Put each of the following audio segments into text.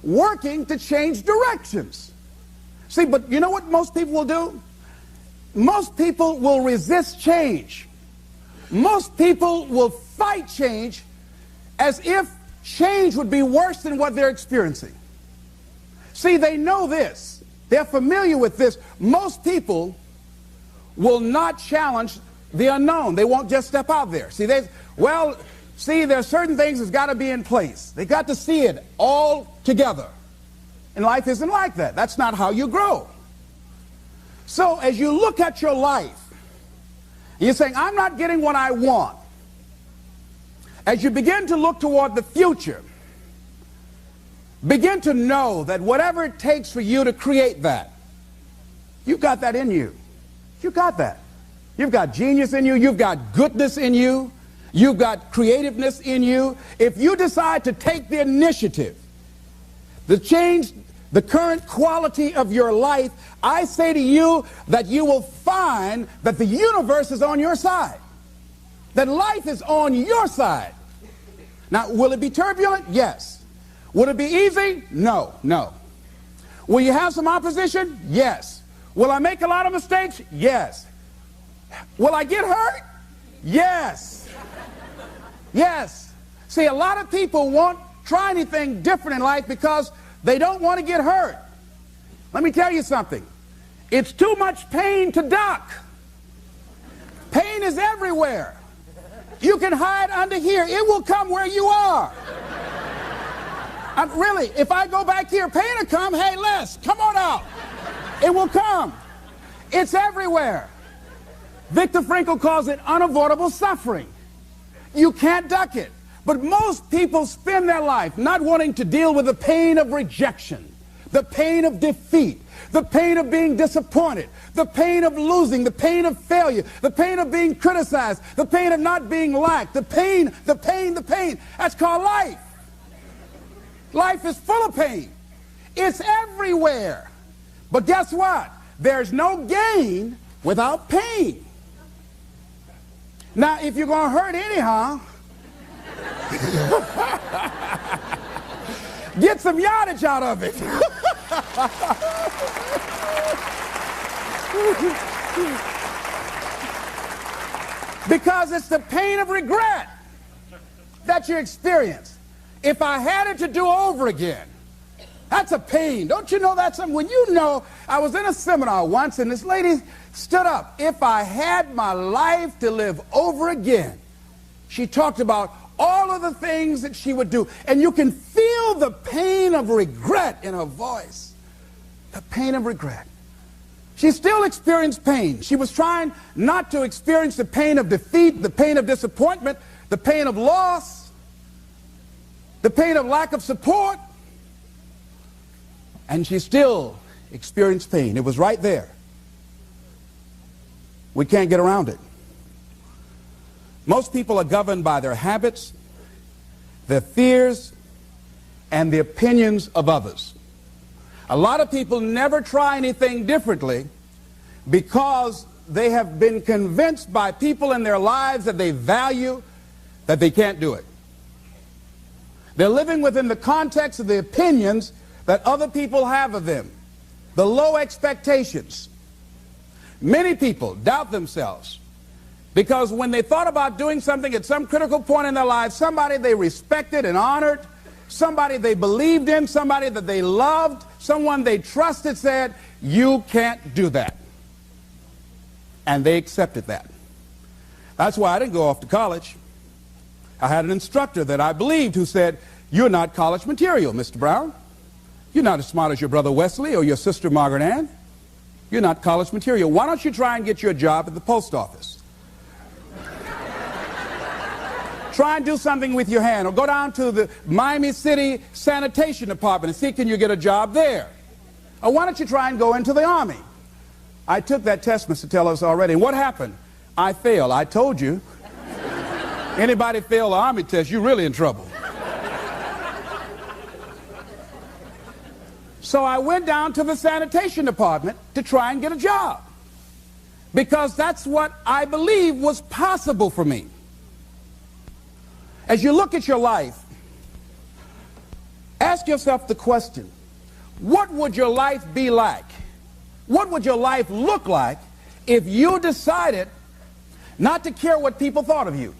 working to change directions. See, but you know what most people will do? Most people will resist change. Most people will fight change as if change would be worse than what they're experiencing. See, they know this. They're familiar with this. Most people will not challenge the unknown. They won't just step out there. See, there's certain things that's got to be in place. They got to see it all together. And life isn't like that. That's not how you grow. So as you look at your life, you're saying, I'm not getting what I want. As you begin to look toward the future, begin to know that whatever it takes for you to create that, you've got that in you. You've got that. You've got genius in you. You've got goodness in you. You've got creativeness in you. If you decide to take the initiative to change the current quality of your life, I say to you that you will find that the universe is on your side, that life is on your side. Now, will it be turbulent? Yes. Will it be easy? No, no. Will you have some opposition? Yes. Will I make a lot of mistakes? Yes. Will I get hurt? Yes. Yes. See, a lot of people won't try anything different in life because they don't want to get hurt. Let me tell you something. It's too much pain to duck. Pain is everywhere. You can hide under here. It will come where you are. Really, if I go back here, pain will come. Hey, Les, come on out. It will come. It's everywhere. Viktor Frankl calls it unavoidable suffering. You can't duck it. But most people spend their life not wanting to deal with the pain of rejection, the pain of defeat, the pain of being disappointed, the pain of losing, the pain of failure, the pain of being criticized, the pain of not being liked, the pain. That's called life. Life is full of pain. It's everywhere. But guess what? There's no gain without pain. Now, if you're going to hurt anyhow, get some yardage out of it. Because it's the pain of regret that you experience. If I had it to do over again, that's a pain. Don't you know that's something? When you know, I was in a seminar once and this lady stood up. If I had my life to live over again, she talked about all of the things that she would do. And you can feel the pain of regret in her voice. The pain of regret. She still experienced pain. She was trying not to experience the pain of defeat, the pain of disappointment, the pain of loss, the pain of lack of support. And she still experienced pain. It was right there. We can't get around it. Most people are governed by their habits, their fears, and the opinions of others. A lot of people never try anything differently because they have been convinced by people in their lives that they value that they can't do it. They're living within the context of the opinions that other people have of them, the low expectations. Many people doubt themselves because when they thought about doing something at some critical point in their lives, somebody they respected and honored, somebody they believed in, somebody that they loved, someone they trusted said, you can't do that. And they accepted that. That's why I didn't go off to college. I had an instructor that I believed who said, you're not college material, Mr. Brown. You're not as smart as your brother Wesley or your sister Margaret Ann. You're not college material. Why don't you try and get you a job at the post office? Try and do something with your hand, or go down to the Miami City Sanitation Department and see can you get a job there. Or why don't you try and go into the Army? I took that test, Mr. Tellers, already. And what happened? I failed. I told you. Anybody fail the Army test, you're really in trouble. So I went down to the sanitation department to try and get a job because that's what I believe was possible for me. As you look at your life, ask yourself the question, what would your life be like? What would your life look like if you decided not to care what people thought of you?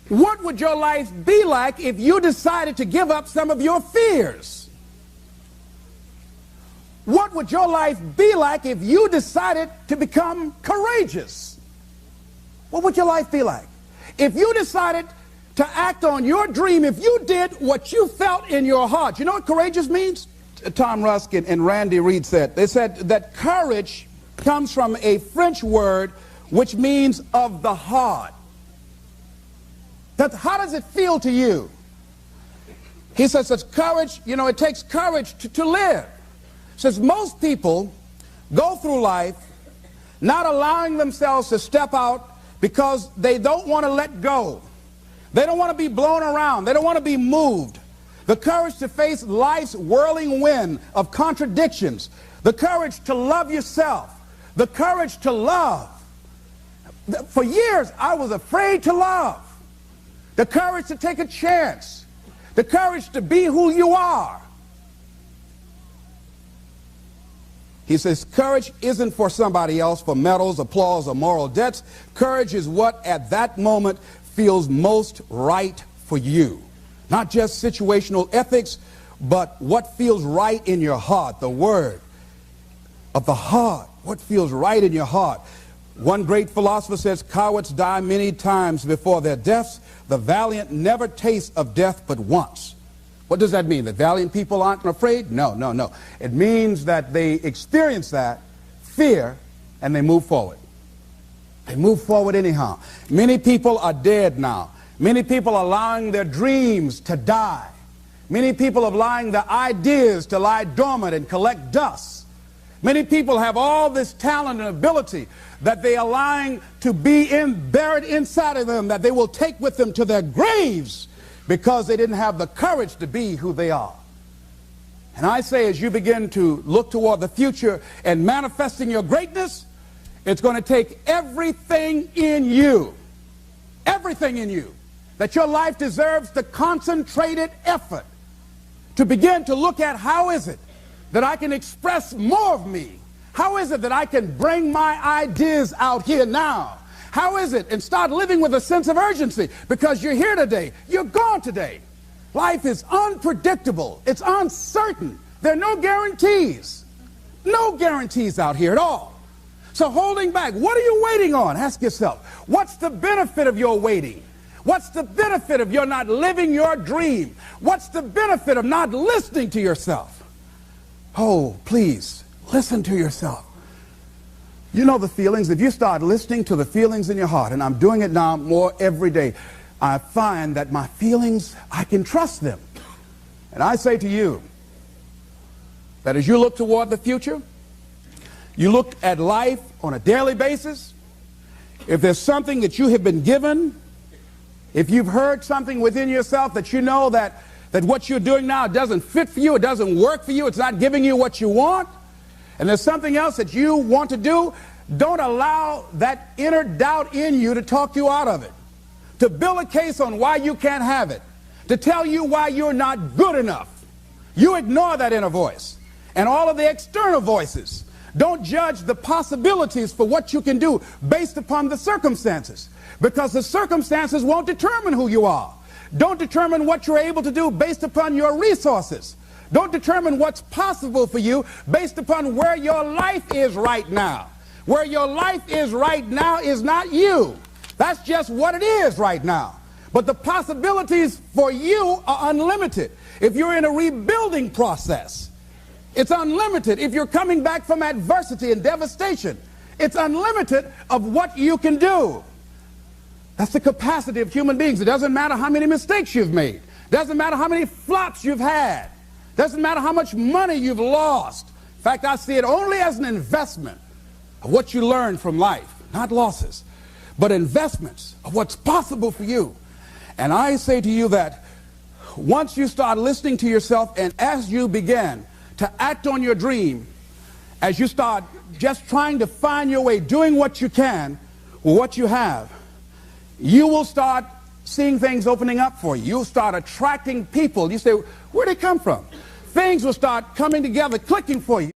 What would your life be like if you decided to give up some of your fears? What would your life be like if you decided to become courageous? What would your life be like? If you decided to act on your dream, if you did what you felt in your heart. You know what courageous means? Tom Rusk and Randy Reed said. They said that courage comes from a French word which means of the heart. How does it feel to you? He says that courage, you know, it takes courage to live. Says most people go through life not allowing themselves to step out because they don't want to let go. They don't want to be blown around. They don't want to be moved. The courage to face life's whirling wind of contradictions. The courage to love yourself. The courage to love. For years, I was afraid to love. The courage to take a chance. The courage to be who you are. He says courage isn't for somebody else, for medals, applause, or moral debts. Courage is what at that moment feels most right for you. Not just situational ethics, but what feels right in your heart, the word of the heart, what feels right in your heart. One great philosopher says, cowards die many times before their deaths. The valiant never taste of death but once. What does that mean? That valiant people aren't afraid? No, no, no. It means that they experience that fear and they move forward. They move forward anyhow. Many people are dead now. Many people are allowing their dreams to die. Many people are allowing their ideas to lie dormant and collect dust. Many people have all this talent and ability that they are allowing to be buried inside of them, that they will take with them to their graves because they didn't have the courage to be who they are. And I say, as you begin to look toward the future and manifesting your greatness, it's going to take everything in you, that your life deserves the concentrated effort to begin to look at how is it that I can express more of me? How is it that I can bring my ideas out here now? How is it? And start living with a sense of urgency, because you're here today, you're gone today. Life is unpredictable. It's uncertain. There are no guarantees. No guarantees out here at all. So holding back, what are you waiting on? Ask yourself, what's the benefit of your waiting? What's the benefit of your not living your dream? What's the benefit of not listening to yourself? Oh, please, listen to yourself. You know the feelings. If you start listening to the feelings in your heart, and I'm doing it now more every day, I find that my feelings, I can trust them. And I say to you that as you look toward the future, you look at life on a daily basis, if there's something that you have been given, if you've heard something within yourself that you know that what you're doing now doesn't fit for you, it doesn't work for you, it's not giving you what you want, and there's something else that you want to do, don't allow that inner doubt in you to talk you out of it, to build a case on why you can't have it, to tell you why you're not good enough. You ignore that inner voice and all of the external voices. Don't judge the possibilities for what you can do based upon the circumstances, because the circumstances won't determine who you are. Don't determine what you're able to do based upon your resources. Don't determine what's possible for you based upon where your life is right now. Where your life is right now is not you. That's just what it is right now. But the possibilities for you are unlimited. If you're in a rebuilding process, it's unlimited. If you're coming back from adversity and devastation, it's unlimited of what you can do. That's the capacity of human beings. It doesn't matter how many mistakes you've made. It doesn't matter how many flops you've had. It doesn't matter how much money you've lost. In fact, I see it only as an investment of what you learn from life, not losses, but investments of what's possible for you. And I say to you that once you start listening to yourself, and as you begin to act on your dream, as you start just trying to find your way, doing what you can with what you have, you will start seeing things opening up for you. You'll start attracting people. You say, where'd they come from? Things will start coming together, clicking for you.